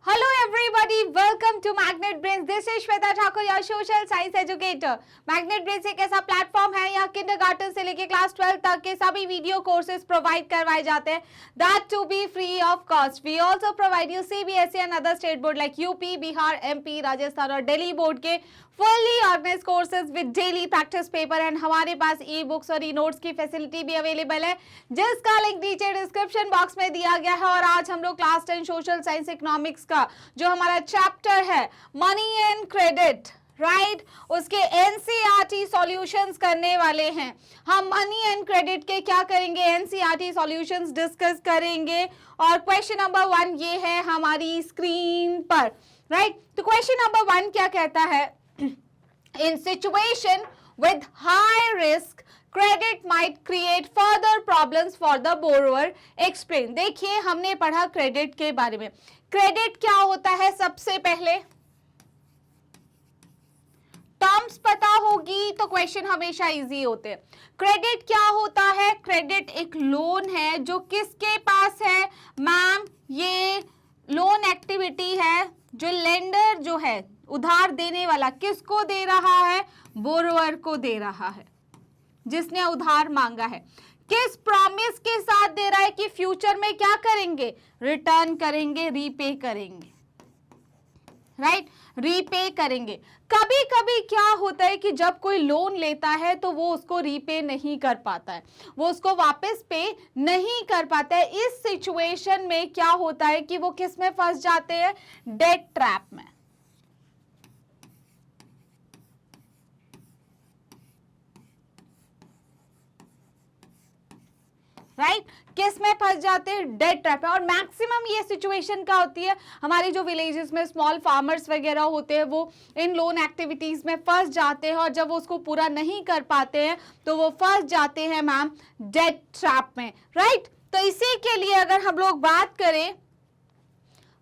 Hello everybody, welcome to Magnet Brains. This is Shweta Thakur, your social science educator. Magnet Brains एक ऐसा platform है यहाँ kindergarten से लेके क्लास 12 तक के सभी वीडियो कोर्सेज प्रोवाइड करवाए जाते हैं. That to be free of cost. We also provide you CBSE and other state board like UP, Bihar, MP, Rajasthan और दिल्ली बोर्ड के fully organized courses with daily practice paper and हमारे पास e books और e notes की facility भी available है जिसका link नीचे description box में दिया गया है. और आज हम लोग क्लास 10 सोशल साइंस इकोनॉमिक्स का जो हमारा चैप्टर है मनी एंड क्रेडिट राइट उसके एनसीईआरटी सॉल्यूशंस करने वाले हैं. हम मनी एंड क्रेडिट के क्या करेंगे, एनसीईआरटी सॉल्यूशंस डिस्कस करेंगे. और क्वेश्चन नंबर 1 ये है हमारी स्क्रीन पर राइट. तो क्वेश्चन नंबर 1 क्या कहता है, in situation with high risk credit might create further problems for the borrower. explain. देखिए हमने पढ़ा क्रेडिट के बारे में. क्रेडिट क्या होता है, सबसे पहले टर्म्स पता होगी तो क्वेश्चन हमेशा इजी होते हैं. क्रेडिट क्या होता है, क्रेडिट एक लोन है जो किसके पास है मैम, ये लोन एक्टिविटी है जो लेंडर जो है उधार देने वाला किसको दे रहा है, बोरोअर को दे रहा है जिसने उधार मांगा है. किस प्रॉमिस के साथ दे रहा है कि फ्यूचर में क्या करेंगे, रिटर्न करेंगे, रीपे करेंगे राइट रीपे करेंगे. कभी कभी क्या होता है कि जब कोई लोन लेता है तो वो उसको रीपे नहीं कर पाता है, वो उसको वापस पे नहीं कर पाता है. इस सिचुएशन में क्या होता है कि वो किस में फंस जाते हैं, डेट ट्रैप में राइट किस में फंस जाते हैं, डेट ट्रैप में. और मैक्सिमम ये सिचुएशन क्या होती है, हमारे जो विलेजेस में स्मॉल फार्मर्स वगैरह होते हैं वो इन लोन एक्टिविटीज में फंस जाते हैं और जब वो उसको पूरा नहीं कर पाते हैं तो वो फंस जाते हैं मैम डेट ट्रैप में राइट. तो इसी के लिए अगर हम लोग बात करें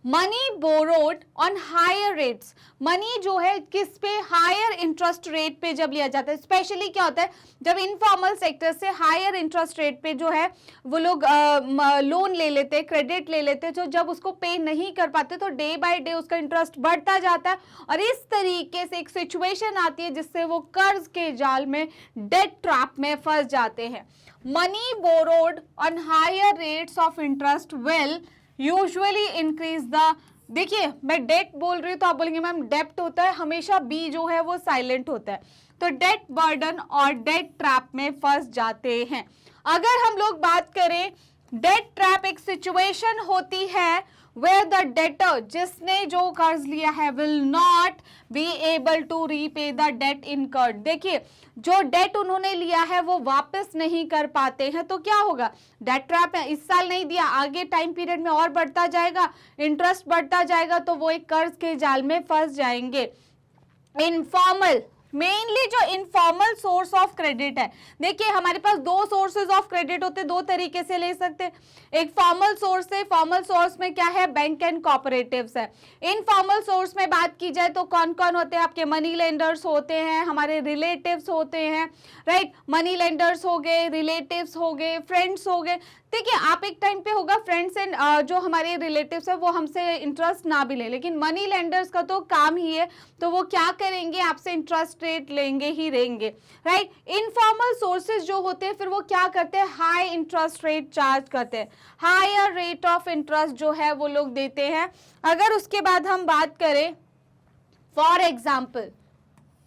money borrowed on higher rates, money जो है किस पे, हायर इंटरेस्ट रेट पे जब लिया जाता है. स्पेशली क्या होता है जब इनफॉर्मल सेक्टर से हायर इंटरेस्ट रेट पे जो है वो लोग लोन ले लेते हैं, क्रेडिट ले लेते हैं, तो जब उसको पे नहीं कर पाते तो डे बाय डे उसका इंटरेस्ट बढ़ता जाता है और इस तरीके से एक सिचुएशन आती है जिससे वो कर्ज के जाल में, डेट ट्रैप में फंस जाते हैं. Money borrowed on higher rates of interest will usually increase the, देखिए मैं डेट बोल रही हूँ तो आप बोलेंगे मैम डेप्ट होता है, हमेशा बी जो है वो साइलेंट होता है. तो डेट बर्डन और डेट ट्रैप में फंस जाते हैं. अगर हम लोग बात करें डेट ट्रैप एक सिचुएशन होती है where the debtor जिसने जो कर्ज लिया है will not be able to repay the debt incurred. देखिए जो डेट उन्होंने लिया है वो वापस नहीं कर पाते हैं तो क्या होगा, डेट ट्रैप है. इस साल नहीं दिया, आगे टाइम पीरियड में और बढ़ता जाएगा, इंटरेस्ट बढ़ता जाएगा तो वो एक कर्ज के जाल में फंस जाएंगे. इनफॉर्मल, मेनली जो इनफॉर्मल सोर्स ऑफ क्रेडिट है, देखिए हमारे पास दो सोर्सेज ऑफ क्रेडिट होते हैं, दो तरीके से ले सकते हैं. एक फॉर्मल सोर्स है, फॉर्मल सोर्स में क्या है, बैंक एंड कोऑपरेटिव्स है. इनफॉर्मल सोर्स में बात की जाए तो कौन कौन होते हैं, आपके मनी लेंडर्स होते हैं, हमारे रिलेटिव्स होते हैं राइट. मनी लेंडर्स हो गए, रिलेटिव्स हो गए, फ्रेंड्स हो गए. देखिए आप एक टाइम पे होगा फ्रेंड्स एंड जो हमारे रिलेटिव्स है वो हमसे इंटरेस्ट ना भी ले, लेकिन मनी लेंडर्स का तो काम ही है तो वो क्या करेंगे, आपसे इंटरेस्ट रेट लेंगे ही रहेंगे राइट. इनफॉर्मल सोर्सेज जो होते हैं फिर वो क्या करते हैं, हाई इंटरेस्ट रेट चार्ज करते हैं, हायर रेट ऑफ इंटरेस्ट जो है वो लोग देते हैं. अगर उसके बाद हम बात करें for example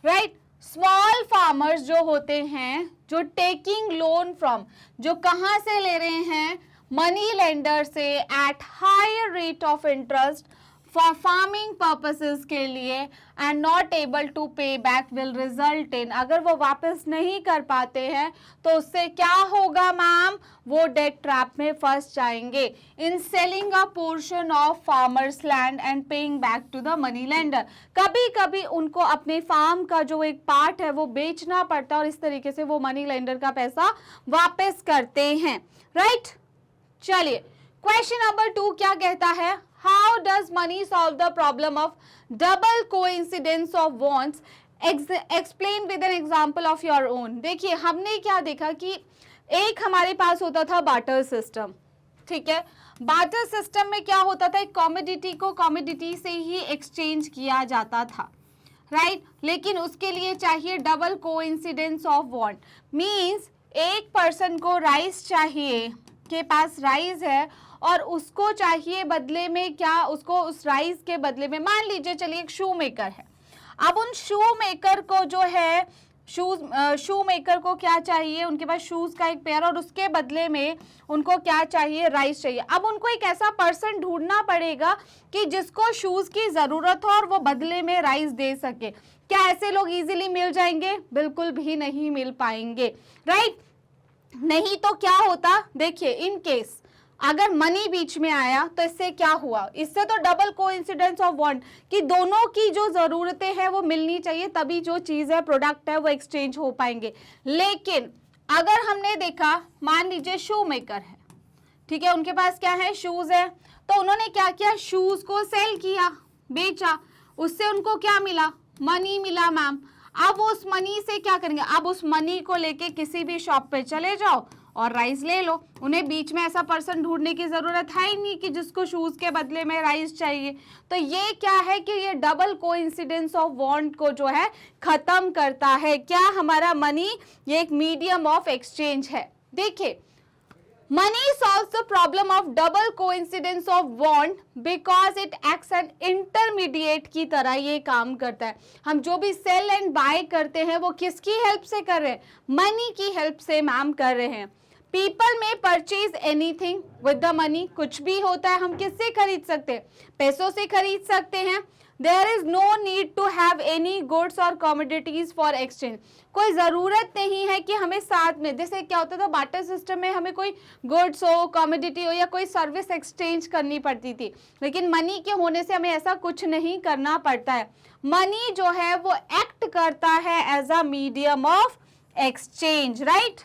right, small farmers जो होते हैं जो टेकिंग लोन फ्रॉम, जो कहां से ले रहे हैं, मनी लेंडर से at higher rate of interest for farming purposes के लिए and not able to pay back will result in, अगर वो वापस नहीं कर पाते हैं तो उससे क्या होगा मैम, वो डेट ट्रैप में फंस जाएंगे. In selling a portion of farmers land and paying back to the money lender, कभी कभी उनको अपने फार्म का जो एक पार्ट है वो बेचना पड़ता है और इस तरीके से वो मनी लेंडर का पैसा वापस करते हैं राइट. चलिए क्वेश्चन नंबर 2 क्या कहता है, how does money solve the problem of double coincidence of wants, explain with an example of your own. देखिए हमने क्या देखा कि एक हमारे पास होता था बार्टर सिस्टम, ठीक है, बार्टर सिस्टम में क्या होता था, एक कॉमोडिटी को कॉमोडिटी से ही एक्सचेंज किया जाता था, राइट लेकिन उसके लिए चाहिए double coincidence of want, means एक पर्सन को राइस चाहिए, के पास राइस है और उसको चाहिए बदले में क्या, उसको उस राइस के बदले में, मान लीजिए चलिए एक शू मेकर है, अब उन शू मेकर को जो है शू मेकर को क्या चाहिए, उनके पास शूज का एक पेयर और उसके बदले में उनको क्या चाहिए, राइस चाहिए। अब उनको एक ऐसा पर्सन ढूंढना पड़ेगा कि जिसको शूज की जरूरत हो और वो बदले में राइस दे सके। क्या ऐसे लोग इजीली मिल जाएंगे? बिल्कुल भी नहीं मिल पाएंगे, राइट। नहीं तो क्या होता, देखिए इन केस अगर मनी बीच में आया तो इससे क्या हुआ, इससे तो डबल कोइंसिडेंस ऑफ वांट कि दोनों की जो जरूरतें हैं वो मिलनी चाहिए, तभी जो चीज है, प्रोडक्ट है, वो एक्सचेंज हो पाएंगे। लेकिन अगर हमने देखा, मान लीजिए शू मेकर है, ठीक है, उनके पास क्या है, शूज है, तो उन्होंने क्या किया, शूज को सेल किया, बेचा, उससे उनको क्या मिला, मनी मिला मैम। अब उस मनी से क्या करेंगे, अब उस मनी को लेके किसी भी शॉप पे चले जाओ और राइस ले लो। उन्हें बीच में ऐसा पर्सन ढूंढने की जरूरत है ही नहीं कि जिसको शूज के बदले में राइस चाहिए। तो ये क्या है कि ये डबल कोइंसिडेंस ऑफ वांट को जो है खत्म करता है। क्या हमारा मनी ये एक मीडियम ऑफ एक्सचेंज है। देखिए money solves the problem of double coincidence of want because it acts an intermediate की तरह ये काम करता है। हम जो भी सेल एंड बाय करते हैं वो किसकी हेल्प से कर रहे हैं, मनी की हेल्प से मैम कर रहे हैं। पीपल में purchase anything with the money, कुछ भी होता है हम किससे खरीद सकते हैं, पैसों से खरीद सकते हैं। There is no need to have any goods or commodities for exchange. कोई ज़रूरत नहीं है कि हमें साथ में, जैसे क्या होता था बार्टर सिस्टम में, हमें कोई गुड्स हो, कमोडिटी हो या कोई सर्विस एक्सचेंज करनी पड़ती थी, लेकिन मनी के होने से हमें ऐसा कुछ नहीं करना पड़ता है। मनी जो है वो एक्ट करता है as a medium of exchange, right.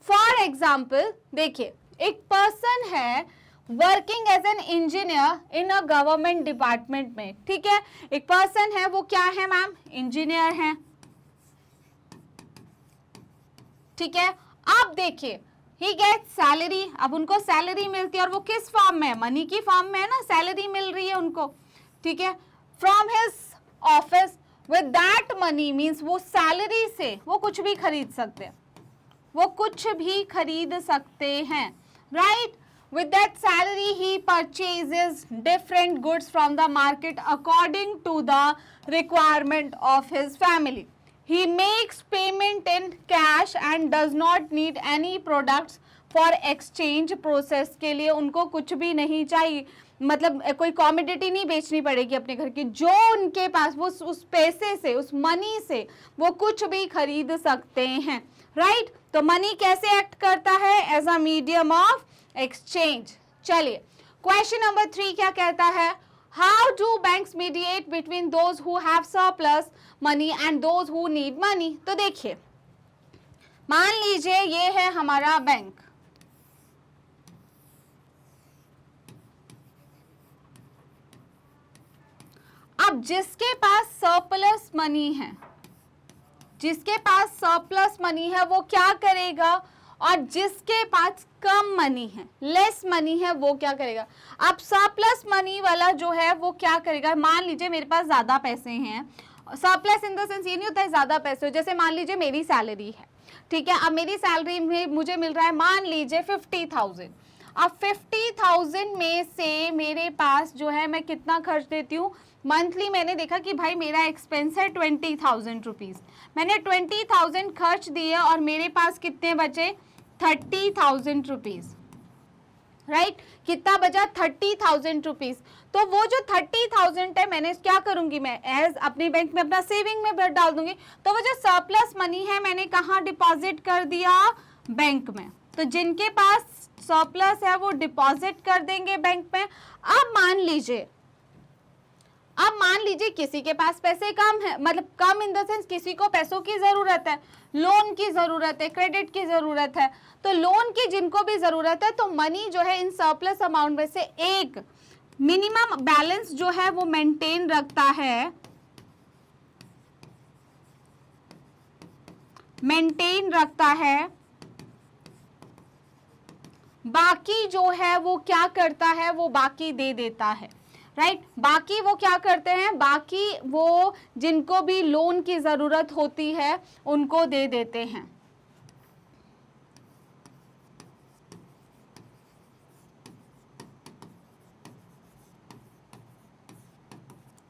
For example देखिए एक पर्सन है working as an engineer in a government department में, ठीक है, एक पर्सन है, वो क्या है मैम, इंजीनियर है, ठीक है। अब देखिए ही गेट सैलरी, अब उनको सैलरी मिलती है और वो किस फॉर्म में है, मनी की फॉर्म में है ना, सैलरी मिल रही है उनको, ठीक है, from his office. With that money means वो सैलरी से वो कुछ भी खरीद सकते हैं, वो कुछ भी खरीद सकते हैं, right. With that salary, he purchases different goods from the market according to the requirement of his family. He makes payment in cash and does not need any products for exchange process के लिए उनको कुछ भी नहीं चाहिए, मतलब कोई commodity नहीं बेचनी पड़ेगी अपने घर की, जो उनके पास वो उस पैसे से, उस मनी से वो कुछ भी खरीद सकते हैं, राइट। तो मनी कैसे एक्ट करता है, as a medium of exchange. चलिए क्वेश्चन नंबर 3 क्या कहता है, how do banks mediate between those who have surplus money and those who need money. तो देखिए मान लीजिए ये है हमारा बैंक, अब जिसके पास सरप्लस मनी है, जिसके पास सरप्लस मनी है वो क्या करेगा, और जिसके पास कम मनी है, लेस मनी है, वो क्या करेगा। अब सरप्लस मनी वाला जो है वो क्या करेगा, मान लीजिए मेरे पास ज्यादा पैसे हैं, सरप्लस इन द सेंस ये नहीं होता है ज्यादा पैसे हो, जैसे मान लीजिए मेरी सैलरी है, ठीक है, अब मेरी सैलरी में मुझे मिल रहा है मान लीजिए 50,000। अब 50,000 में से मेरे पास जो है मैं कितना खर्च देती हूँ मंथली, मैंने देखा कि भाई मेरा एक्सपेंस है 20,000 रुपीज़, मैंने 20,000 खर्च दिए और मेरे पास कितने बचे 30,000 रुपीज़, राइट। कितना बचा 30,000 रुपीज़। तो वो जो 30,000 है मैंने क्या करूंगी, मैं एज अपने बैंक में अपना सेविंग में डाल दूंगी। तो वो जो सरप्लस मनी है मैंने कहाँ डिपॉजिट कर दिया, बैंक में। तो जिनके पास सरप्लस है वो डिपॉजिट कर देंगे बैंक में। अब मान लीजिए किसी के पास पैसे कम है, मतलब कम इन द सेंस किसी को पैसों की जरूरत है, लोन की जरूरत है, क्रेडिट की जरूरत है, तो लोन की जिनको भी जरूरत है तो मनी जो है इन सरप्लस अमाउंट में से एक मिनिमम बैलेंस जो है वो मेंटेन रखता है, बाकी जो है वो क्या करता है, वो बाकी दे देता है, राइट। बाकी वो क्या करते हैं, बाकी वो जिनको भी लोन की जरूरत होती है उनको दे देते हैं।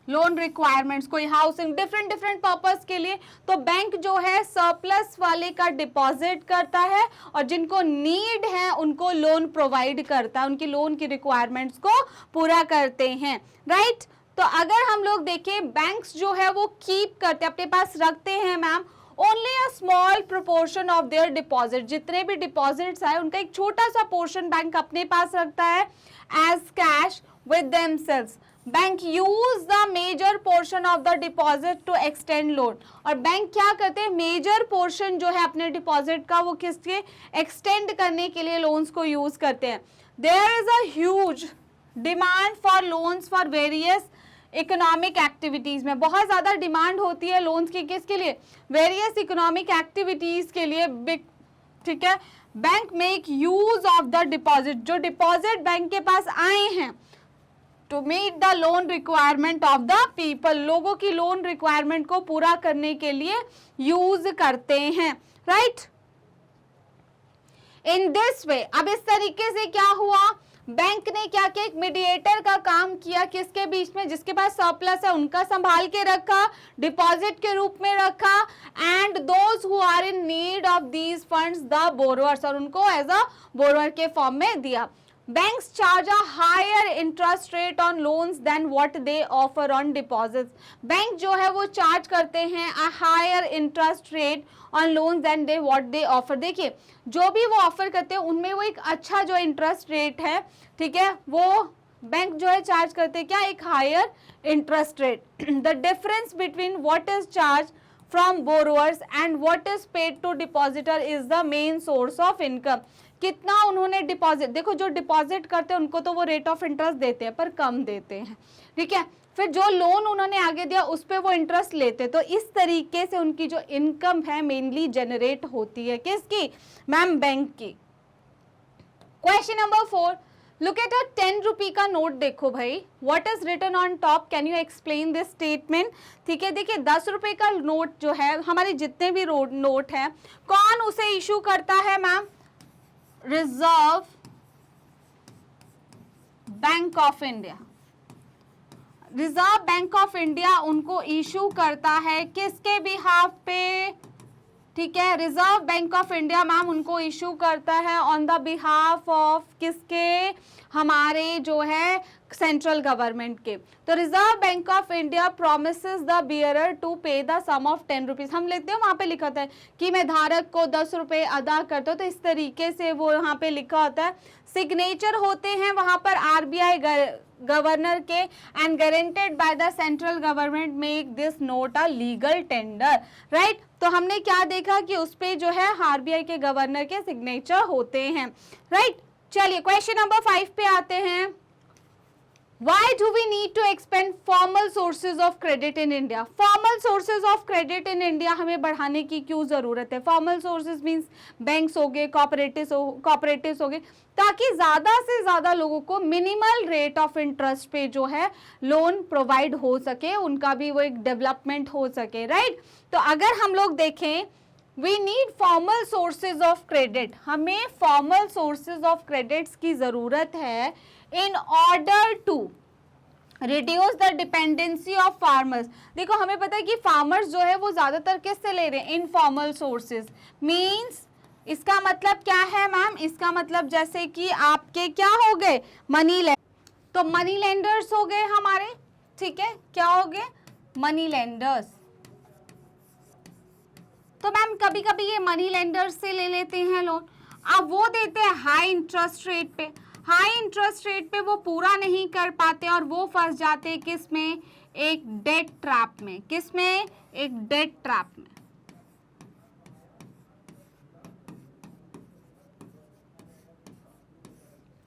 लोन रिक्वायरमेंट्स, कोई हाउसिंग, डिफरेंट डिफरेंट पर्पस के लिए। तो बैंक जो है सरप्लस वाले का डिपॉजिट करता है और जिनको नीड है उनको लोन प्रोवाइड करता है, उनकी लोन की रिक्वायरमेंट्स को पूरा करते हैं, राइट। तो अगर हम लोग देखें, बैंक्स जो है वो कीप करते, अपने पास रखते हैं ma'am only a small proportion of their deposit, जितने भी डिपॉजिट्स आए उनका एक छोटा सा पोर्शन बैंक अपने पास रखता है as cash with themselves. Bank use the major portion of the deposit to extend loan, और बैंक क्या करते हैं, मेजर पोर्शन जो है अपने डिपॉजिट का वो किसके एक्सटेंड करने के लिए लोन्स को यूज करते हैं। There is a huge demand for loans for various economic activities में, बहुत ज्यादा डिमांड होती है लोन्स की, किसके लिए, वेरियस इकोनॉमिक एक्टिविटीज के लिए, बिग, ठीक है। Bank make use of the deposit, जो डिपॉजिट बैंक के पास आए हैं to meet the loan requirement of the people, लोगों की लोन रिक्वायरमेंट को पूरा करने के लिए यूज करते हैं, राइट। इन दिस वे, अब इस तरीके से क्या हुआ, बैंक ने क्या किया, एक मीडिएटर का काम किया, किसके बीच में, जिसके पास सरप्लस है उनका संभाल के रखा, डिपॉजिट के रूप में रखा, and those who are in need of these funds the borrowers, और उनको एज अ बोरोअर के फॉर्म में दिया। Banks charge a higher interest rate on loans than what they offer on deposits. Bank जो है वो चार्ज करते हैं a higher interest rate on loans than they what they offer. देखिए जो भी वो ऑफर करते हैं उनमें वो एक अच्छा जो इंटरेस्ट रेट है, ठीक है, वो बैंक जो है चार्ज करते हैं क्या, एक higher interest rate. The difference between what is charge from borrowers and what is paid to depositor is the main source of income. कितना उन्होंने डिपॉजिट, देखो जो डिपॉजिट करते हैं उनको तो वो रेट ऑफ इंटरेस्ट देते हैं पर कम देते हैं, ठीक है, फिर जो लोन उन्होंने आगे दिया उस पे वो इंटरेस्ट लेते हैं, तो इस तरीके से उनकी जो इनकम है मेनली जनरेट होती है, किसकी मैम, बैंक की। Question number 4, look at a 10 rupee का नोट, देखो भाई what is written on top, can you explain this statement, ठीक है। देखिए 10 रुपए का नोट जो है, हमारे जितने भी नोट है, कौन उसे इशू करता है ma'am, reserve bank of India. Reserve bank of India उनको इशू करता है किसके बिहाफ पे, ठीक है, Reserve bank of India ma'am उनको इशू करता है ऑन द बिहाफ ऑफ किसके, हमारे जो है सेंट्रल गवर्नमेंट के। तो Reserve bank of India promises the bearer to pay the sum of 10 rupees, हम लेते हैं वहां पे लिखा होता है कि मैं धारक को 10 रुपए अदा करता हूँ, तो इस तरीके से वो यहाँ पे लिखा होता है, सिग्नेचर होते हैं वहां पर आरबीआई गवर्नर के, and guaranteed by the central government make this note a legal tender, right. तो हमने क्या देखा कि उस पे जो है आरबीआई के गवर्नर के सिग्नेचर होते हैं, राइट। चलिए क्वेश्चन नंबर 5 पे आते हैं। Why do we need to expand formal sources of credit in India? Formal sources of credit in India हमें बढ़ाने की क्यों जरूरत है? Formal sources means banks हो गए, cooperatives हो गए, ताकि ज्यादा से ज्यादा लोगों को मिनिमल रेट ऑफ इंटरेस्ट पे जो है लोन प्रोवाइड हो सके, उनका भी वो एक डेवलपमेंट हो सके, राइट। तो अगर हम लोग देखें, we need formal sources of credit, हमें फॉर्मल सोर्सेज ऑफ क्रेडिट्स की जरूरत है in order to reduce the dependency of farmers। देखो हमें पता है कि फार्मर्स जो है वो ज्यादातर किससे ले रहे हैं, इनफॉर्मल सोर्सेज, मींस इसका मतलब क्या है मैम, इसका मतलब जैसे कि आपके क्या हो गए, मनी लेंडर, तो मनी लेंडर्स हो गए हमारे, ठीक है, क्या हो गए, मनी लेंडर्स। तो मैम कभी कभी ये मनी लेंडर्स से ले लेते हैं लोन, अब वो देते हैं हाई इंटरेस्ट रेट पे, हाई इंटरेस्ट रेट पे वो पूरा नहीं कर पाते और वो फंस जाते किस में, एक डेट ट्रैप में, किस में, एक डेट ट्रैप में,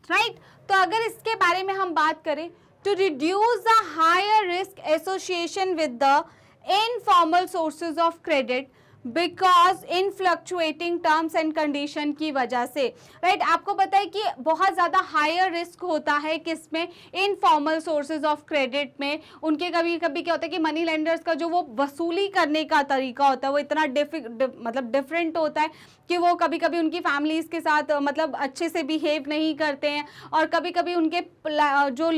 राइट। तो अगर इसके बारे में हम बात करें, to reduce the higher risk association with the informal sources of credit, because in fluctuating terms and condition की वजह से, राइट। आपको पता है कि बहुत ज़्यादा हायर रिस्क होता है किसमें, इनफॉर्मल सोर्सेज ऑफ क्रेडिट में। उनके कभी कभी क्या होता है कि मनी लेंडर्स का जो वो वसूली करने का तरीका होता है वो इतना मतलब डिफरेंट होता है कि वो कभी कभी उनकी फैमिलीज़ के साथ मतलब अच्छे से बिहेव नहीं करते हैं, और कभी कभी उनके जो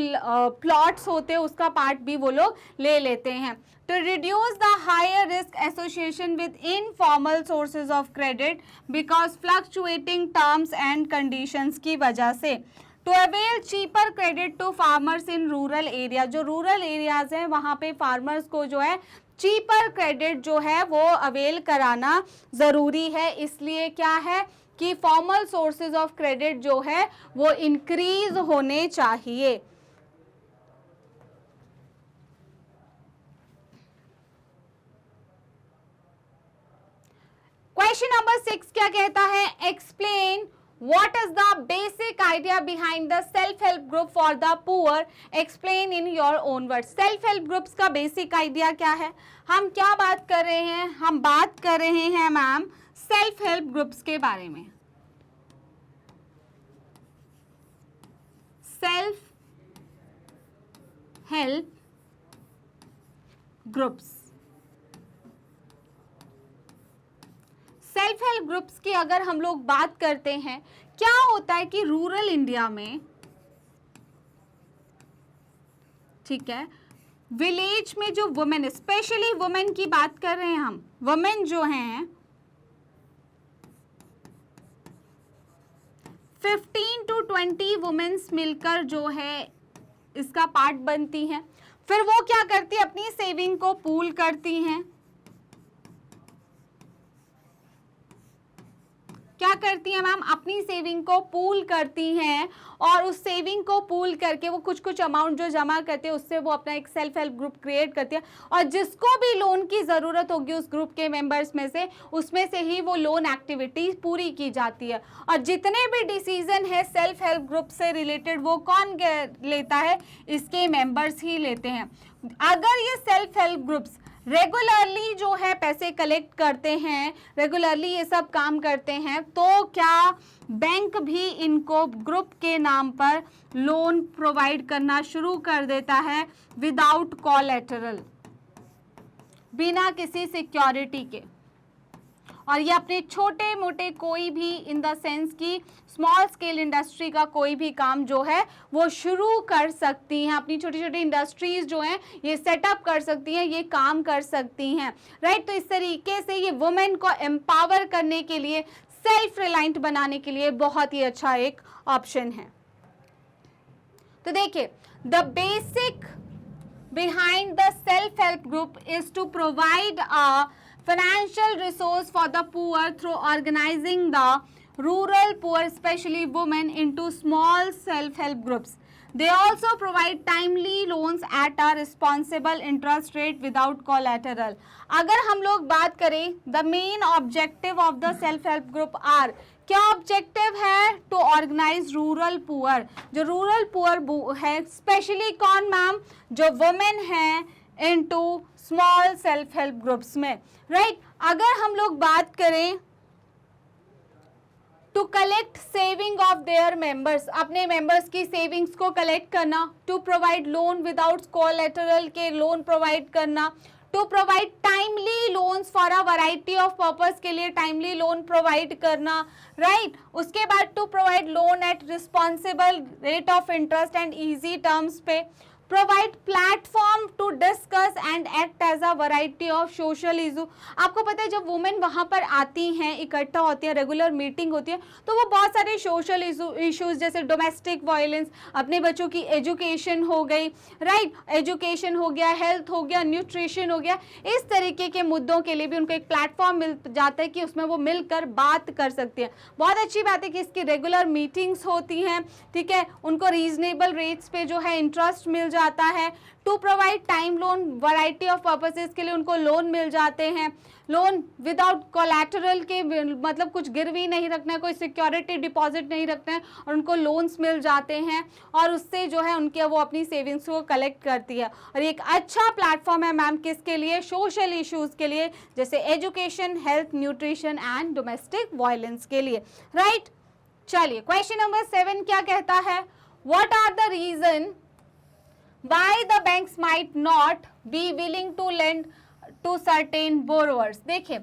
प्लॉट्स होते हैं उसका पार्ट भी वो लोग ले लेते हैं। To reduce the higher risk association with informal sources of credit because fluctuating terms and conditions की वजह से, to avail cheaper credit to farmers in rural area, जो rural areas हैं वहाँ पे farmers को जो है चीपर क्रेडिट जो है वो अवेल कराना ज़रूरी है। इसलिए क्या है कि फॉर्मल सोर्सेज ऑफ क्रेडिट जो है वो इंक्रीज होने चाहिए। क्वेश्चन नंबर 6 क्या कहता है, explain what is the basic idea behind the self help group for the poor, explain in your own words. Self help groups का बेसिक आइडिया क्या है, हम क्या बात कर रहे हैं, हम बात कर रहे हैं मैम सेल्फ हेल्प ग्रुप्स के बारे में। Self help groups, self help groups की अगर हम लोग बात करते हैं, क्या होता है कि रूरल इंडिया में, ठीक है, विलेज में जो वुमेन, स्पेशली वुमेन की बात कर रहे हैं हम, वुमेन जो हैं 15 to 20 वुमेन्स मिलकर जो है इसका पार्ट बनती हैं। फिर वो क्या करती है, अपनी सेविंग को पूल करती हैं। क्या करती हैं मैम, अपनी सेविंग को पूल करती हैं, और उस सेविंग को पूल करके वो कुछ कुछ अमाउंट जो जमा करते हैं उससे वो अपना एक सेल्फ हेल्प ग्रुप क्रिएट करती है, और जिसको भी लोन की ज़रूरत होगी उस ग्रुप के मेंबर्स में से, उसमें से ही वो लोन एक्टिविटीज पूरी की जाती है। और जितने भी डिसीजन है सेल्फ हेल्प ग्रुप से रिलेटेड वो कौन लेता है, इसके मेंबर्स ही लेते हैं। अगर ये सेल्फ हेल्प ग्रुप्स रेगुलरली जो है पैसे कलेक्ट करते हैं, रेगुलरली ये सब काम करते हैं, तो क्या बैंक भी इनको ग्रुप के नाम पर लोन प्रोवाइड करना शुरू कर देता है विदाउट कोलैटरल, बिना किसी सिक्योरिटी के। और ये अपने छोटे मोटे कोई भी इन द सेंस की स्मॉल स्केल इंडस्ट्री का कोई भी काम जो है वो शुरू कर सकती हैं, अपनी छोटी छोटी इंडस्ट्रीज जो हैं ये सेटअप कर सकती हैं, ये काम कर सकती हैं, राइट। तो इस तरीके से ये वुमेन को एम्पावर करने के लिए, सेल्फ रिलायंट बनाने के लिए बहुत ही अच्छा एक ऑप्शन है। तो देखिए, the basic behind the self-help group is to provide a financial resource for the poor through organizing the rural poor, especially women, into small self-help groups. They also provide timely loans at a responsible interest rate without collateral. अगर हम लोग बात करें, the main objective of the self-help group are, क्या objective है, to organize rural poor. जो rural poor है specially कौन मैम, जो वुमेन है into small self help groups में, राइट। अगर हम लोग बात करें to collect saving of their members, अपने मेंबर्स की सेविंग्स को कलेक्ट करना, to provide loan without collateral के लोन प्रोवाइड करना, to provide timely loans for a variety of purpose के लिए टाइमली लोन प्रोवाइड करना, राइट। उसके बाद to provide loan at responsible rate of interest and easy terms पे, provide platform to discuss and act as a variety of social issue. आपको पता है जब वुमेन वहाँ पर आती हैं, इकट्ठा होती है, रेगुलर मीटिंग होती है, तो वो बहुत सारे सोशल इशूज़ जैसे डोमेस्टिक वायलेंस, अपने बच्चों की एजुकेशन हो गई, राइट, एजुकेशन हो गया, हेल्थ हो गया, न्यूट्रिशन हो गया, इस तरीके के मुद्दों के लिए भी उनको एक प्लेटफॉर्म मिल जाता है कि उसमें वो मिलकर बात कर सकती है। बहुत अच्छी बात है कि इसकी रेगुलर मीटिंग्स होती हैं, ठीक है, उनको रीजनेबल रेट्स पे जो है इंटरेस्ट मिल जाता है। To provide time loan, variety of purposes के लिए उनको लोन मिल जाते हैं। लोन विदाउट कोलैटरल के, मतलब कुछ गिरवी नहीं रखना है, कोई सिक्योरिटी डिपॉजिट नहीं रखना है और उनको लोन्स मिल जाते हैं और उससे जो है उनके वो अपनी सेविंग्स को कलेक्ट करती है। और एक अच्छा प्लेटफॉर्म है मैम किसके लिए? सोशल इश्यूज के लिए, जैसे education, health, nutrition and domestic violence के लिए, राइट। चलिए क्वेश्चन नंबर 7 क्या कहता है? What are the reason why the banks might not be willing to lend to certain borrowers? देखिए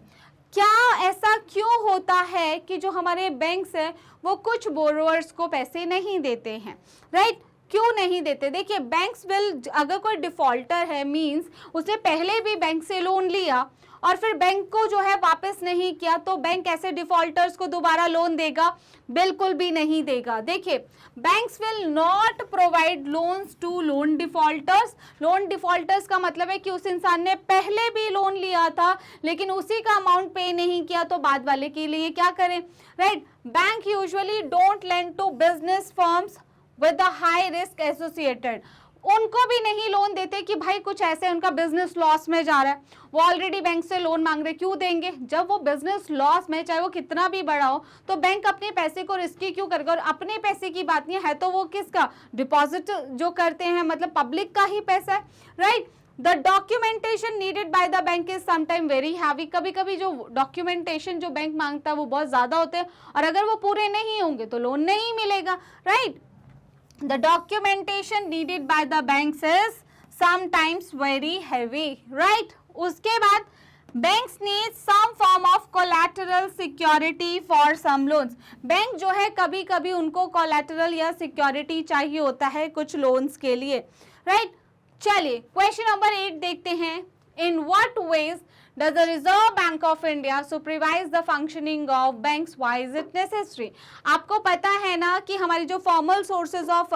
क्या ऐसा क्यों होता है कि जो हमारे बैंक्स हैं वो कुछ बोरोवर्स को पैसे नहीं देते हैं, राइट? क्यों नहीं देते? देखिए बैंक्स विल, अगर कोई डिफॉल्टर है मींस उसने पहले भी बैंक से लोन लिया और फिर बैंक को जो है वापस नहीं किया, तो बैंक ऐसे डिफॉल्टर्स को दोबारा लोन देगा? बिल्कुल भी नहीं देगा। देखिए banks will not provide loans to loan defaulters. Loan defaulters का मतलब है कि उस इंसान ने पहले भी लोन लिया था लेकिन उसी का अमाउंट पे नहीं किया, तो बाद वाले के लिए क्या करें, right? Bank usually don't lend to business firms with the high risk associated. उनको भी नहीं लोन देते कि भाई कुछ ऐसे उनका बिजनेस लॉस में जा रहा है, वो ऑलरेडी बैंक से लोन मांग रहे, क्यों देंगे? जब वो बिजनेस लॉस में, चाहे वो कितना भी बड़ा हो, तो बैंक अपने पैसे को रिस्की क्यों करेगा? और अपने पैसे की बात नहीं है तो वो किसका? डिपॉजिट जो करते हैं, मतलब पब्लिक का ही पैसा है, right? The documentation needed bye the bank is sometime very heavy. कभी कभी जो डॉक्यूमेंटेशन जो बैंक मांगता है वो बहुत ज्यादा होते हैं और अगर वो पूरे नहीं होंगे तो लोन नहीं मिलेगा, right? The documentation needed by the banks is sometimes very heavy, right? उसके बाद banks need some form of collateral security for some loans. Bank जो है कभी कभी उनको collateral या security चाहिए होता है कुछ loans के लिए, right? चलिए क्वेश्चन नंबर 8 देखते हैं। In what ways does the Reserve Bank of India supervise the functioning of banks? Why is it necessary? आपको पता है ना कि हमारी जो फॉर्मल सोर्सेज ऑफ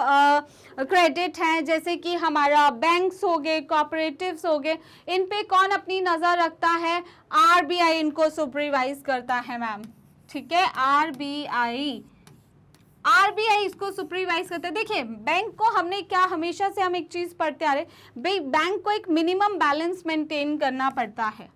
क्रेडिट हैं, जैसे कि हमारा बैंक्स हो गए, कोऑपरेटिव्स हो गए, इन पे कौन अपनी नजर रखता है? आरबीआई इनको सुपरवाइज करता है मैम, ठीक है? आरबीआई इसको सुपरवाइज करते हैं। देखिए बैंक को हमने क्या, हमेशा से हम एक चीज पढ़ते आ रहे, भाई बैंक को एक मिनिमम बैलेंस मेंटेन करना पड़ता है।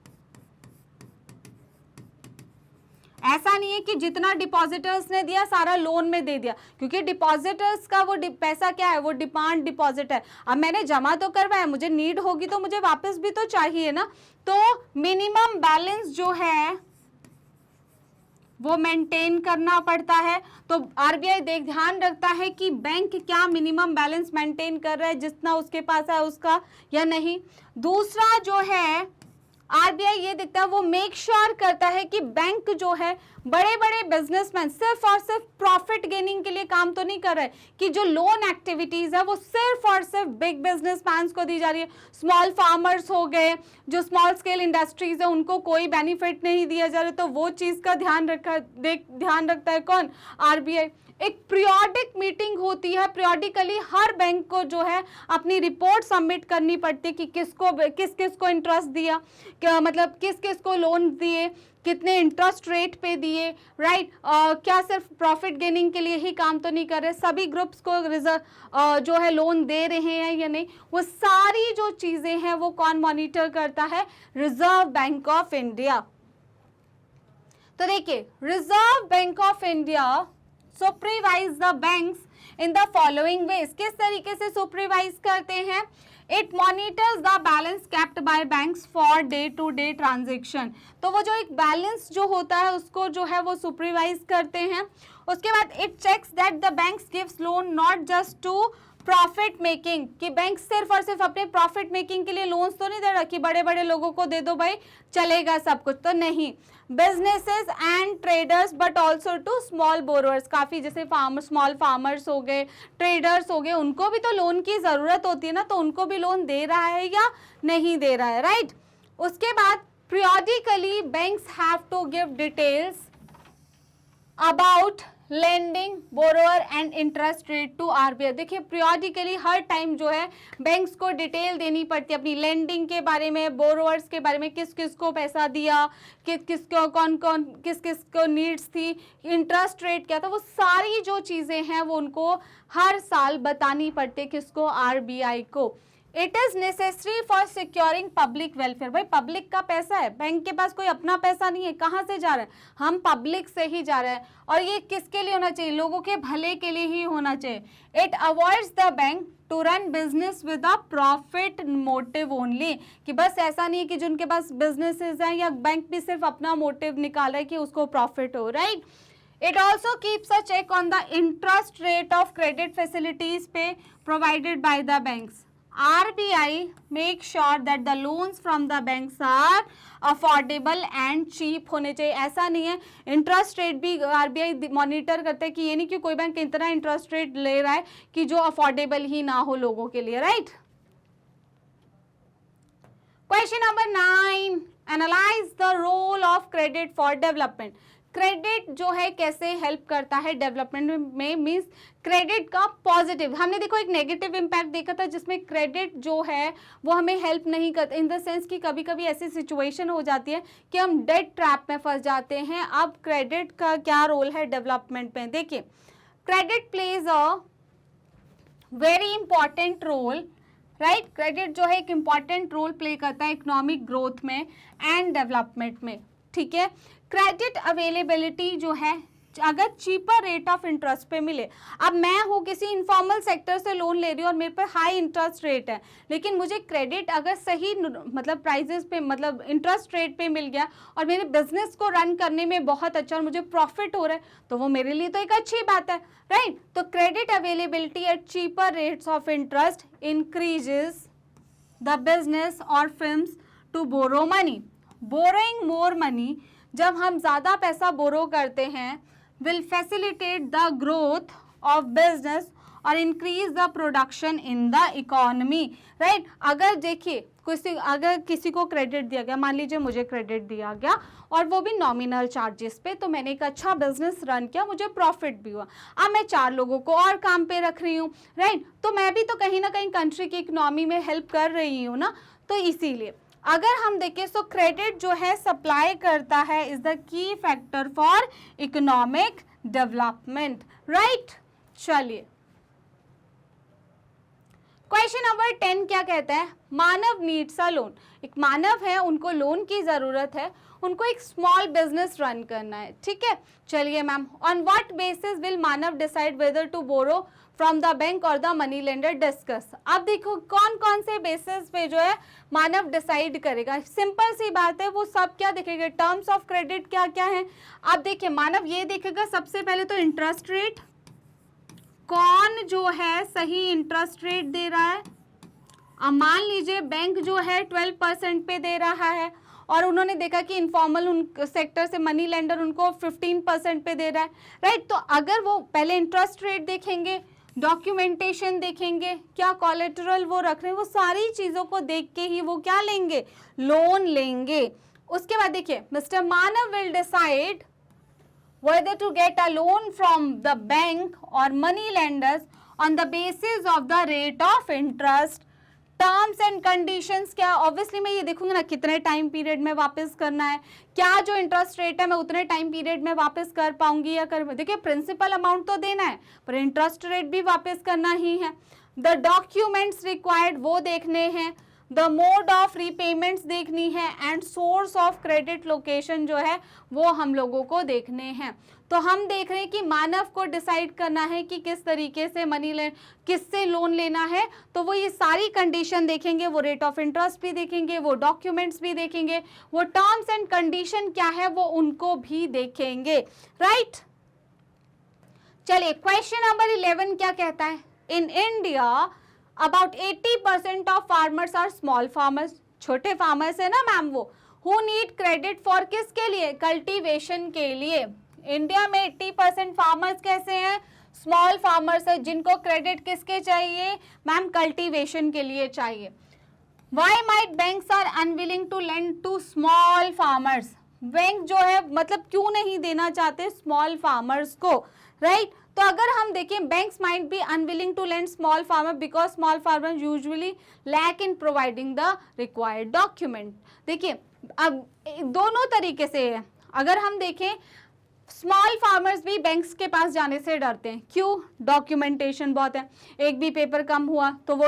ऐसा नहीं है कि जितना डिपॉजिटर्स ने दिया सारा लोन में दे दिया, क्योंकि डिपॉजिटर्स का वो पैसा क्या है? वो डिमांड डिपॉजिट है। अब मैंने जमा तो करवाया, मुझे नीड होगी तो मुझे वापस भी तो चाहिए ना, तो मिनिमम बैलेंस जो है वो मेंटेन करना पड़ता है। तो आरबीआई ध्यान रखता है कि बैंक क्या मिनिमम बैलेंस मेंटेन कर रहा है, जितना उसके पास है उसका, या नहीं। दूसरा जो है आरबीआई ये देखता है, वो मेक श्योर करता है कि बैंक जो है बड़े बड़े बिजनेसमैन सिर्फ और सिर्फ प्रॉफिट गेनिंग के लिए काम तो नहीं कर रहे, कि जो लोन एक्टिविटीज है वो सिर्फ और सिर्फ बिग बिजनेसमैन को दी जा रही है। स्मॉल फार्मर्स हो गए, जो स्मॉल स्केल इंडस्ट्रीज है, उनको कोई बेनिफिट नहीं दिया जा रहा, तो वो चीज का ध्यान रखता है कौन? आरबीआई। एक पीरियोडिक मीटिंग होती है, पीरियोडिकली हर बैंक को जो है अपनी रिपोर्ट सबमिट करनी पड़ती है कि किस किस को इंटरेस्ट दिया, क्या मतलब किस किस को लोन दिए, कितने इंटरेस्ट रेट पे दिए, राइट? क्या सिर्फ प्रॉफिट गेनिंग के लिए ही काम तो नहीं कर रहे, सभी ग्रुप्स को जो है लोन दे रहे हैं या नहीं, वो सारी जो चीजें हैं वो कौन मॉनिटर करता है? Reserve bank of India. तो देखिए Reserve bank of India supervise the banks in the following ways. किस तरीके से सुपरवाइज करते हैं? It monitors the balance kept by banks for day to day transaction. तो वो जो एक बैलेंस जो होता है उसको जो है वो सुपरवाइज करते हैं। उसके बाद it checks that the banks gives loan not just to profit making, कि बैंक सिर्फ और सिर्फ अपने प्रॉफिट मेकिंग के लिए लोन्स तो नहीं दे रहा कि बड़े बड़े लोगों को दे दो भाई चलेगा सब कुछ, तो नहीं। Businesses and traders but also to small borrowers, काफी जैसे स्मॉल फार्मर्स हो गए, ट्रेडर्स हो गए, उनको भी तो लोन की जरूरत होती है ना, तो उनको भी लोन दे रहा है या नहीं दे रहा है, राइट? उसके बाद periodically banks have to give details about lending, borrower and interest rate to RBI. देखिए पीरियोडिकली हर टाइम जो है बैंक्स को डिटेल देनी पड़ती है अपनी लेंडिंग के बारे में, बोरोअर्स के बारे में, किस किस को पैसा दिया, किसको कौन कौन किस किस को नीड्स थी, इंटरेस्ट रेट क्या था, वो सारी जो चीज़ें हैं वो उनको हर साल बतानी पड़ती है, किसको, आरबीआई को। It is necessary for securing public welfare. भाई पब्लिक का पैसा है, बैंक के पास कोई अपना पैसा नहीं है, कहाँ से जा रहा है, हम पब्लिक से ही जा रहे हैं, और ये किसके लिए होना चाहिए, लोगों के भले के लिए ही होना चाहिए। It avoids the bank to run business with a profit motive only, कि बस ऐसा नहीं है कि जिनके पास बिजनेसेस हैं या बैंक भी सिर्फ अपना मोटिव निकाला है कि उसको प्रॉफिट हो, right. It also keeps a check on the interest rate of credit facilities provided by the banks. RBI makes sure that the loans from the banks are affordable and cheap होने चाहिए। ऐसा नहीं है, interest rate भी RBI monitor करते हैं कि ये नहीं कि कोई बैंक इतना इंटरेस्ट रेट ले रहा है कि जो अफोर्डेबल ही ना हो लोगों के लिए, right. Question number 9, analyze the role of credit for development. Credit जो है कैसे हेल्प करता है डेवलपमेंट में, मींस क्रेडिट का पॉजिटिव, हमने देखो एक नेगेटिव इम्पैक्ट देखा था जिसमें क्रेडिट जो है वो हमें हेल्प नहीं करता, इन द सेंस कि कभी कभी ऐसी सिचुएशन हो जाती है कि हम डेट ट्रैप में फंस जाते हैं। अब क्रेडिट का क्या रोल है डेवलपमेंट में, देखिए credit plays a very important role, right. Credit जो है एक इंपॉर्टेंट रोल प्ले करता है इकोनॉमिक ग्रोथ में एंड डेवलपमेंट में, ठीक है। क्रेडिट अवेलेबिलिटी जो है अगर चीपर रेट ऑफ इंटरेस्ट पे मिले, अब मैं हूँ किसी इनफॉर्मल सेक्टर से लोन ले रही हूँ और मेरे पे हाई इंटरेस्ट रेट है, लेकिन मुझे क्रेडिट अगर सही मतलब प्राइजेस पे मतलब इंटरेस्ट रेट पे मिल गया और मेरे बिजनेस को रन करने में बहुत अच्छा और मुझे प्रॉफिट हो रहा है, तो वो मेरे लिए तो एक अच्छी बात है, राइट। तो credit availability at cheaper rates of interest increases the business और firms to borrow money. Borrowing more money, जब हम ज़्यादा पैसा बोरो करते हैं, will facilitate the growth of business और increase the production in the economy, right. अगर देखिए अगर किसी को क्रेडिट दिया गया, मान लीजिए मुझे क्रेडिट दिया गया और वो भी नॉमिनल चार्जेस पे, तो मैंने एक अच्छा बिजनेस रन किया, मुझे प्रॉफिट भी हुआ, अब मैं 4 लोगों को और काम पे रख रही हूँ, राइट। तो मैं भी तो कहीं ना कहीं कंट्री की इकोनॉमी में हेल्प कर रही हूँ ना, तो इसीलिए अगर हम देखें तो क्रेडिट जो है सप्लाई करता है is the key factor for economic development, right. चलिए क्वेश्चन नंबर 10 क्या कहता है, मानव नीड्स अ लोन। एक मानव है, उनको लोन की जरूरत है, उनको एक स्मॉल बिजनेस रन करना है, ठीक है। चलिए ma'am, on what basis will Manav decide whether to borrow from the bank और द मनी लेंडर डिस्कस। अब देखो कौन कौन से बेसिस पे जो है मानव डिसाइड करेगा, सिंपल सी बात है, वो सब क्या देखेगा, टर्म्स ऑफ क्रेडिट क्या क्या है। अब देखिए मानव ये देखेगा सबसे पहले तो इंटरेस्ट रेट, कौन जो है सही इंटरेस्ट रेट दे रहा है। अब मान लीजिए बैंक जो है 12% पे दे रहा है और उन्होंने देखा कि इनफॉर्मल उन सेक्टर से मनी लेंडर उनको 15% पे दे रहा है, राइट। तो अगर वो पहले इंटरेस्ट रेट देखेंगे, डॉक्यूमेंटेशन देखेंगे, क्या कोलेटरल वो रख रहे हैं, वो सारी चीज़ों को देख के ही वो क्या लेंगे, लोन लेंगे। उसके बाद देखिए mister Manav will decide whether to get a loan from the bank or money lenders on the basis of the rate of interest, terms and conditions क्या, ऑब्वियसली मैं ये देखूंगी ना कितने टाइम पीरियड में वापस करना है, क्या जो इंटरेस्ट रेट है मैं उतने टाइम पीरियड में वापस कर पाऊंगी या कर, देखिए प्रिंसिपल अमाउंट तो देना है पर इंटरेस्ट रेट भी वापस करना ही है। द डॉक्यूमेंट्स रिक्वायर्ड वो देखने हैं, द मोड ऑफ रीपेमेंट्स देखनी है and source of credit location जो है वो हम लोगों को देखने हैं। तो हम देख रहे हैं कि मानव को डिसाइड करना है कि किस तरीके से किससे लोन लेना है, तो वो ये सारी कंडीशन देखेंगे, वो रेट ऑफ इंटरेस्ट भी देखेंगे, वो डॉक्यूमेंट्स भी देखेंगे, वो टर्म्स एंड कंडीशन क्या है वो उनको भी देखेंगे, राइट। चलिए क्वेश्चन नंबर 11 क्या कहता है, in India about 80% of farmers are small farmers, छोटे फार्मर्स है ना मैम वो, हु नीड क्रेडिट फॉर किसके लिए, कल्टीवेशन के लिए। इंडिया में 80% फार्मर्स कैसे हैं, स्मॉल फार्मर्स है, जिनको क्रेडिट किसके चाहिए मैम, कल्टीवेशन के लिए चाहिए। Why might banks are unwilling to lend to small farmers, bank जो है मतलब क्यों नहीं देना चाहते स्मॉल फार्मर्स को, राइट। तो अगर हम देखें banks might be unwilling to lend small farmer because small farmer usually lack in providing the required document. देखिए अब दोनों तरीके से है। अगर हम देखें स्मॉल फार्मर्स भी बैंक्स के पास जाने से डरते हैं, क्यों? डॉक्यूमेंटेशन बहुत है, एक भी पेपर कम हुआ तो वो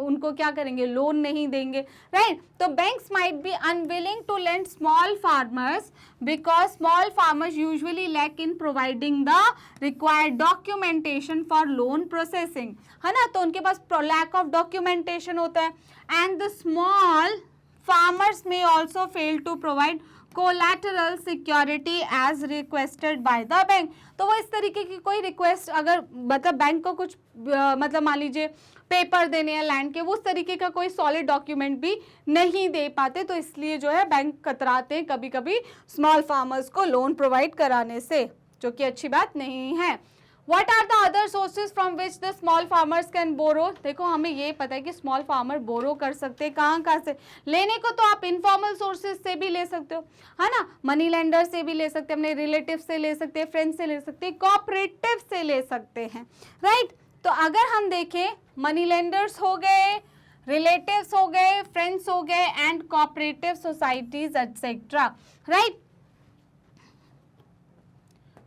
उनको क्या करेंगे, लोन नहीं देंगे, राइट। तो banks might be unwilling to lend small farmers because small farmers usually lack in providing the required documentation for loan processing, है ना। तो उनके पास लैक ऑफ डॉक्यूमेंटेशन होता है। And the small farmers may also fail to provide collateral security as requested by the bank. तो वो इस तरीके की कोई रिक्वेस्ट अगर मतलब बैंक को कुछ मतलब मान लीजिए पेपर देने हैं लैंड के, वो उस तरीके का कोई सॉलिड डॉक्यूमेंट भी नहीं दे पाते, तो इसलिए जो है बैंक कतराते हैं कभी कभी स्मॉल फार्मर्स को लोन प्रोवाइड कराने से, जो कि अच्छी बात नहीं है। What are the other sources from which the small farmers can borrow? देखो हमें ये पता है कि स्मॉल फार्मर बोरो कर सकते हैं, कहाँ से लेने को, तो आप इनफॉर्मल सोर्सेज से भी ले सकते हो, है ना, मनी लेंडर से भी ले सकते हैं, अपने रिलेटिव से ले सकते हैं, फ्रेंड से ले सकते हैं, कोऑपरेटिव से ले सकते हैं, राइट। तो अगर हम देखें मनी लेंडर्स हो गए, रिलेटिव्स हो गए, फ्रेंड्स हो गए and cooperative societies etcetera, right.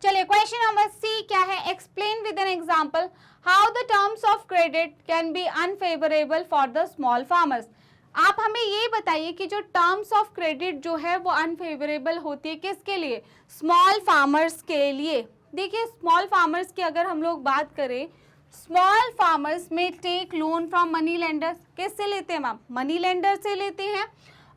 चलिए क्वेश्चन नंबर सी क्या है, explain with an example how the terms of credit can be unfavourable for the small farmers. आप हमें ये बताइए कि जो टर्म्स ऑफ क्रेडिट जो है वो अनफेवरेबल होती है किसके लिए, स्मॉल फार्मर्स के लिए। देखिए स्मॉल फार्मर्स की अगर हम लोग बात करें, small farmers may take loan from money lenders, किससे लेते हैं मैम, मनी लेंडर से लेते हैं,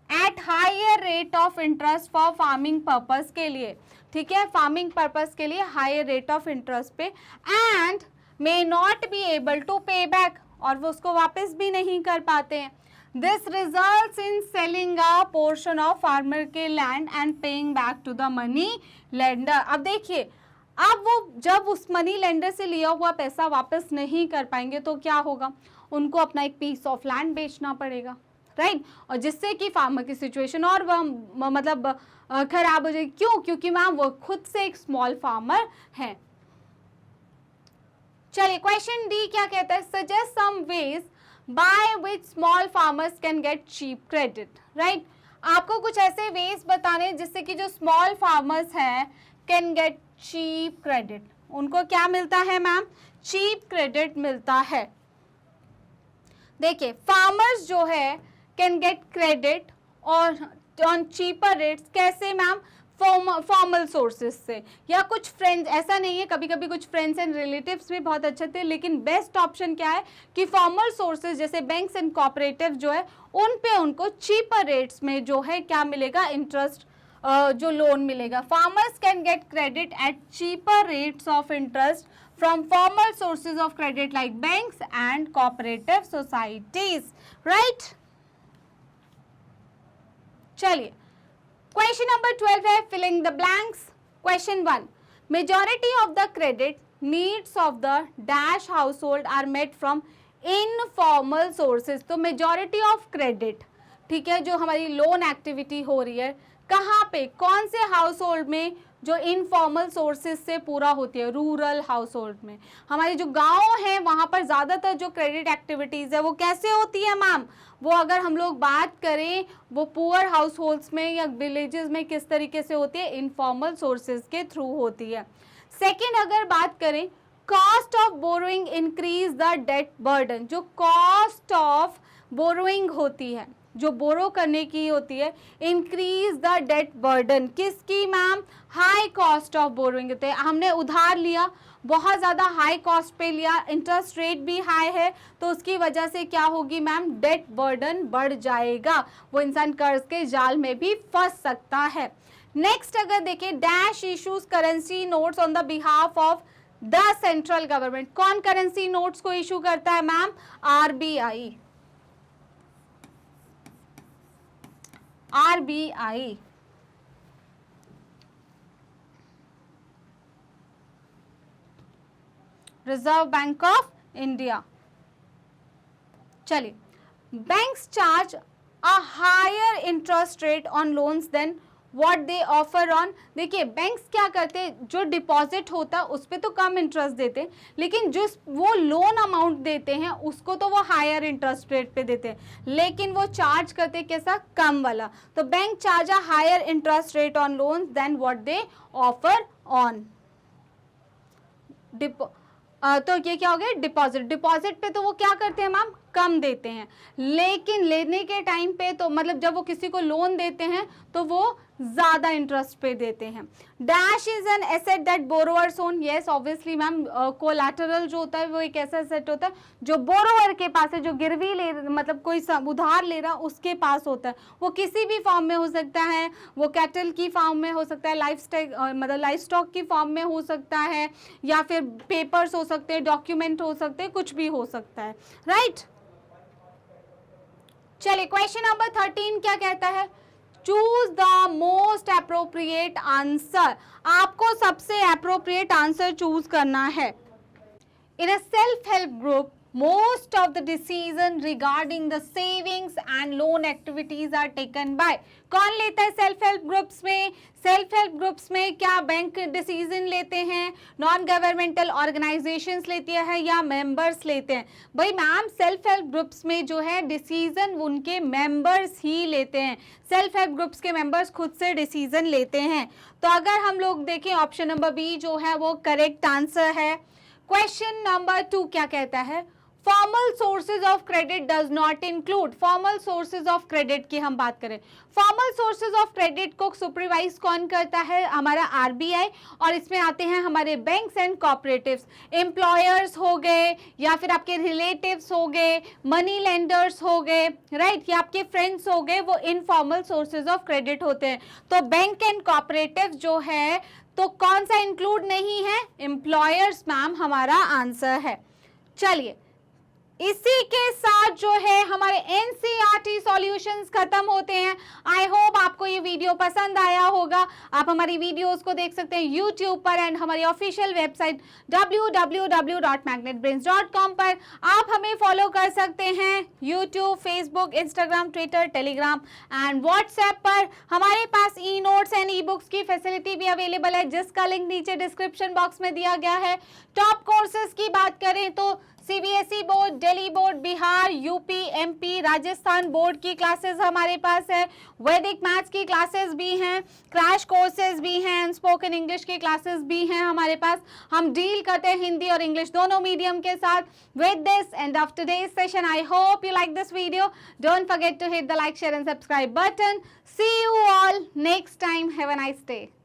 at higher rate of interest for farming purpose के लिए, ठीक है, फार्मिंग पर्पस के लिए higher rate of interest pay, and may not be able to pay back, और वो उसको वापस भी नहीं कर पाते हैं। This results in selling a portion of farmer के land and paying back to the money lender. अब देखिए अब वो जब उस मनी लेंडर से लिया हुआ पैसा वापस नहीं कर पाएंगे तो क्या होगा, उनको अपना एक पीस ऑफ लैंड बेचना पड़ेगा, राइट। और जिससे कि फार्मर की सिचुएशन और मतलब खराब हो जाएगी, क्यों, क्योंकि मैम वो खुद से एक स्मॉल फार्मर है। चलिए क्वेश्चन डी क्या कहता है, suggest some ways by which small farmers can get cheap credit, right. आपको कुछ ऐसे वेज बताने जिससे कि जो स्मॉल फार्मर्स हैं कैन गेट चीप क्रेडिट, उनको क्या मिलता है मैम, चीप क्रेडिट मिलता है। देखिए फार्मर्स जो है कैन गेट क्रेडिट और ऑन चीपर रेट्स, कैसे मैम, फॉर्मल सोर्सेज से या कुछ फ्रेंड्स, ऐसा नहीं है, कभी कभी कुछ फ्रेंड्स एंड रिलेटिव्स भी बहुत अच्छे थे, लेकिन बेस्ट ऑप्शन क्या है कि फॉर्मल सोर्सेज जैसे बैंक्स एंड कोऑपरेटिव जो है उन पे उनको चीपर रेट्स में जो है क्या मिलेगा, इंटरेस्ट जो लोन मिलेगा। Farmers can gate credit at cheaper rates of interest from formal sources of credit like banks and cooperative societies, right? चलिए क्वेश्चन नंबर 12 है filling the blanks. Question 1, majority of the credit needs of the dash household are met from informal sources. तो majority of credit, ठीक है, जो हमारी loan activity हो रही है कहाँ पे, कौन से हाउस होल्ड में, जो इनफॉर्मल सोर्सेज से पूरा होती है, रूरल हाउस होल्ड में। हमारे जो गांव हैं वहां पर ज्यादातर जो क्रेडिट एक्टिविटीज है वो कैसे होती है मैम, वो अगर हम लोग बात करें वो पुअर हाउस होल्ड्स में या विलेजेस में किस तरीके से होती है, इनफॉर्मल सोर्सेज के थ्रू होती है। सेकेंड अगर बात करें, cost of borrowing increase the debt burden, जो कॉस्ट ऑफ बोरोइंग होती है, जो बोरो करने की होती है, इंक्रीज द डेट बर्डन, किसकी ma'am, high cost of borrowing होते हैं, हमने उधार लिया, बहुत ज़्यादा हाई कॉस्ट पे लिया, इंटरेस्ट रेट भी हाई है, तो उसकी वजह से क्या होगी मैम, डेट बर्डन बढ़ जाएगा, वो इंसान कर्ज के जाल में भी फंस सकता है। नेक्स्ट अगर देखें, dash issues currency notes on the behalf of the central government, कौन करेंसी नोट्स को इशू करता है ma'am, RBI, RBI. Reserve bank of India. चलिए banks charge a higher interest rate on loans then what they offer on. देखिए banks क्या करते हैं, जो डिपॉजिट होता है उस पर तो कम इंटरेस्ट देते हैं, लेकिन जो वो लोन अमाउंट देते हैं उसको तो वो हायर इंटरेस्ट रेट पे देते हैं, लेकिन वो चार्ज करते हैं कैसा, कम वाला। तो bank charge a higher interest rate on loans then what they offer on. तो ये क्या हो गया, डिपॉजिट। डिपॉजिट पे तो वो क्या करते हैं मैम, कम देते हैं, लेकिन लेने के टाइम पे तो मतलब जब वो किसी को लोन देते हैं तो वो ज्यादा इंटरेस्ट पे देते हैं। Dash is an asset that borrowers own. Yes obviously ma'am, collateral जो होता है वो एक ऐसा एसेट होता है जो बोरोअर के पास है, जो गिरवी ले मतलब कोई उधार ले रहा उसके पास होता है। वो किसी भी फॉर्म में हो सकता है, वो कैटल की फॉर्म में हो सकता है, मतलब लाइफ स्टॉक की फॉर्म में हो सकता है, या फिर पेपर्स हो सकते हैं, डॉक्यूमेंट हो सकते हैं, कुछ भी हो सकता है, राइट। चलिए क्वेश्चन नंबर 13 क्या कहता है, choose the most appropriate answer. आपको सबसे अप्रोप्रिएट आंसर चूज करना है। In a self help group most of the decision regarding the savings and loan activities are taken by। कौन लेता है सेल्फ हेल्प ग्रुप्स में, सेल्फ हेल्प ग्रुप्स में क्या बैंक डिसीजन लेते हैं, नॉन गवर्नमेंटल ऑर्गेनाइजेशंस लेती है या मेंबर्स लेते हैं। भाई मैम सेल्फ हेल्प ग्रुप्स में जो है डिसीजन उनके मेंबर्स ही लेते हैं, सेल्फ हेल्प ग्रुप्स के मेंबर्स खुद से डिसीजन लेते हैं। तो अगर हम लोग देखें ऑप्शन नंबर बी जो है वो करेक्ट आंसर है। क्वेश्चन नंबर 2 क्या कहता है, formal sources of credit does not include. Formal sources of credit की हम बात करें, फॉर्मल सोर्सेज ऑफ क्रेडिट को सुपरवाइज कौन करता है, हमारा आरबीआई, और इसमें आते हैं हमारे बैंक्स एंड कोऑपरेटिव्स। एम्प्लॉयर्स हो गए या फिर आपके रिलेटिव्स हो गए, मनी लेंडर्स हो गए, राइट, या आपके फ्रेंड्स हो गए, वो इनफॉर्मल सोर्सेज ऑफ क्रेडिट होते हैं। तो बैंक एंड कोऑपरेटिव्स जो है तो कौन सा इंक्लूड नहीं है, एम्प्लॉयर्स मैम हमारा आंसर है। चलिए इसी के साथ जो है हमारे एनसीईआरटी सॉल्यूशंस खत्म होते हैं। आई होप आपको ये वीडियो पसंद आया होगा। आप हमारी वीडियोस को देख सकते हैं यूट्यूब पर एंड हमारी ऑफिशियल वेबसाइट www.magnetbrains.com पर। आप हमें फॉलो कर सकते हैं YouTube, Facebook, Instagram, Twitter, Telegram and WhatsApp पर। हमारे पास e notes and e books की फैसिलिटी भी अवेलेबल है, जिसका लिंक नीचे डिस्क्रिप्शन बॉक्स में दिया गया है। टॉप कोर्सेज की बात करें तो CBSE board, Delhi board, Bihar, UP, MP, Rajasthan board की क्लासेस हमारे पास है। वैदिक मैथ्स की क्लासेस भी हैं, क्रैश कोर्सेज भी हैं, स्पोकन इंग्लिश की क्लासेस भी हैं हमारे पास। हम डील करते हैं हिंदी और इंग्लिश दोनों मीडियम के साथ। With this end of today's session, I hope you like this video. Don't forget to hit the like, share and subscribe button. See you all next time. Have a nice day.